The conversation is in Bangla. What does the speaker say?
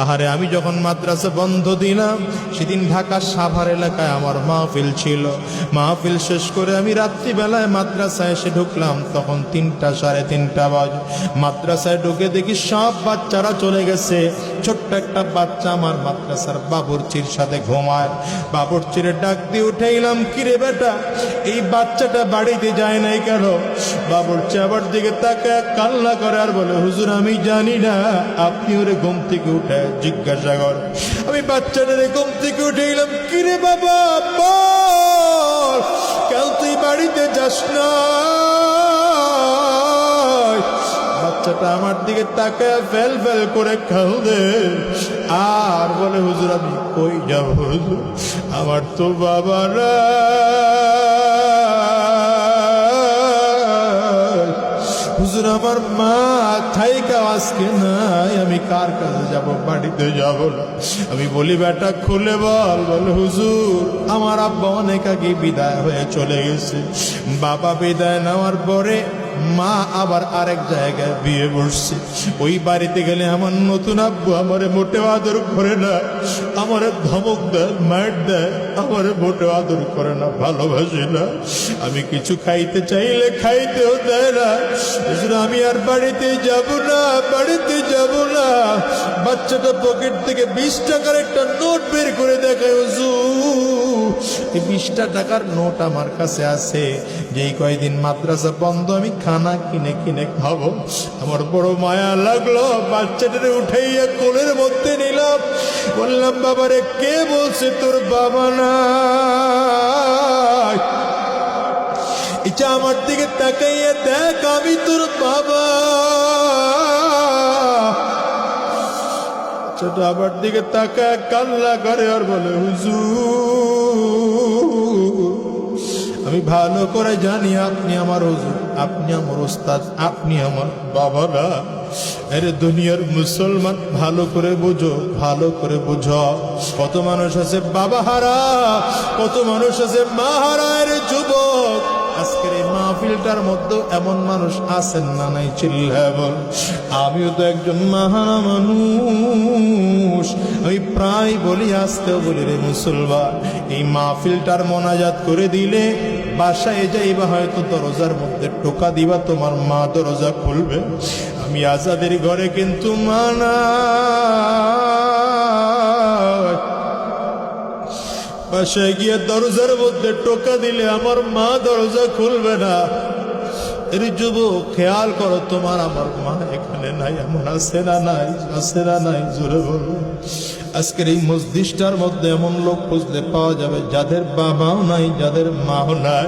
আহারে আমি যখন মাদ্রাসা বন্ধ দিলাম সেদিন ঢাকা সাভার এলাকায় আমার মাহফিল ছিল। মাহফিল শেষ করে আমি রাত্রিবেলায় মাদ্রাসায় এসে ঢুকলাম, তখন 3টা সাড়ে 3টা বাজে। মাদ্রাসায় ঢুকে দেখি সব বাচ্চারা চলে গেছে, ছোট্ট একটা বাচ্চা আমার মাদ্রাসার বাবুর্চির সাথে ঘুমায়। বাবুর্চিরে ডাক দিয়ে উঠাইলাম, কিরে বেটা এই বাচ্চাটা বাড়িতে যায় নাই কেন? বাবুর্চি আবার দিকে তাকায় কান্না করে আর বলে, হুজুর আমি জানি না, আপনি ওরে ঘুম থেকে উঠে জিজ্ঞাসা কর। আমি বাচ্চাটারে ঘুম থেকে উঠাইলাম, কিরে বাবা বল, কাল তুই বাড়িতে যাস না? বাচ্চাটা আমার দিকে তাকায় ফেল ফেল করে কাঁদে আর বলে, হুজুর আমি কই যাব হুজুর, আমার তো বাবা না, হুজুর আমার মা থাইকা আজকে নাই, আমি কার কাছে যাব, বাড়িতে যাব না। আমি বলি বেটা খুলে বল। বলে হুজুর আমার আব্বা অনেক আগে বিদায় হয়ে চলে গেছে। বাবা বিদায় নেওয়ার পরে মা আবার আরেক জায়গায় বিয়ে বসছে। ওই বাড়িতে গেলে আমার নতুন আব্বু আমারে মোটেও আদর করে না, আমারে ধমক দেয়, মার দেয়, আমারে মোটেও আদর করে না, ভালোবাসে না। আমি কিছু খাইতে চাইলে খাইতেও দেয় না। আমি আর বাড়িতে যাব না, বাড়িতে যাব না। বাচ্চাটা পকেট থেকে 20 টাকার একটা নোট বের করে দেখায়, হুজুর এই 20টা টাকার নোট আমার কাছে আছে, যেই কয়দিন মাদ্রাসা বন্ধ আমি খানা কিনে কিনে খাবো। আমার বড় মায়া লাগলো, বাচ্চাটারে উঠাইয়া কোলের মধ্যে নিলাম, বললাম বাবারে কে বলছে তোর বাবা নাই? এটা আমার দিকে তাকাইয়া দেখ, আমি তোর বাবা। ছোট আবার দিকে তাকায় কান্না করে আর বলে, হুজুর আমি ভালো করে জানি আপনি আমার হুজুর, আপনি আমার ওস্তাদ, আপনি আমার বাবা না। আরে দুনিয়ার মুসলমান ভালো করে বুঝো, ভালো করে বুঝো। কত মানুষ আছে বাবা হারা, কত মানুষ আছে মা হারা। আরে যুবক আজকের এই মাহফিলটার মধ্যে এমন মানুষ আছেন না নাই? চিল্লায় বল। আমিও তো একজন মাহারা মানুষ। আমি প্রায় বলি, আজকেও বলি রে মুসলমান, এই মাহফিলটার মোনাজাত করে দিলে বাসায় যাইবা, হয়তো দরজার মধ্যে টোকা দিবা, তোমার মা দরজা খুলবে। আমি আজাদের ঘরে কিন্তু মানা বাসায় গিয়ে দরজার মধ্যে টোকা দিলে আমার মা দরজা খুলবে না। এর যুবক খেয়াল করো, তোমার আমার মা এখানে নাই, এমন আছে না নাই? আছে না নাই? জোরে বলো। আজকের এই মসজিদটার মধ্যে এমন লোক খুঁজলে পাওয়া যাবে যাদের বাবাও নাই, যাদের মাও নাই।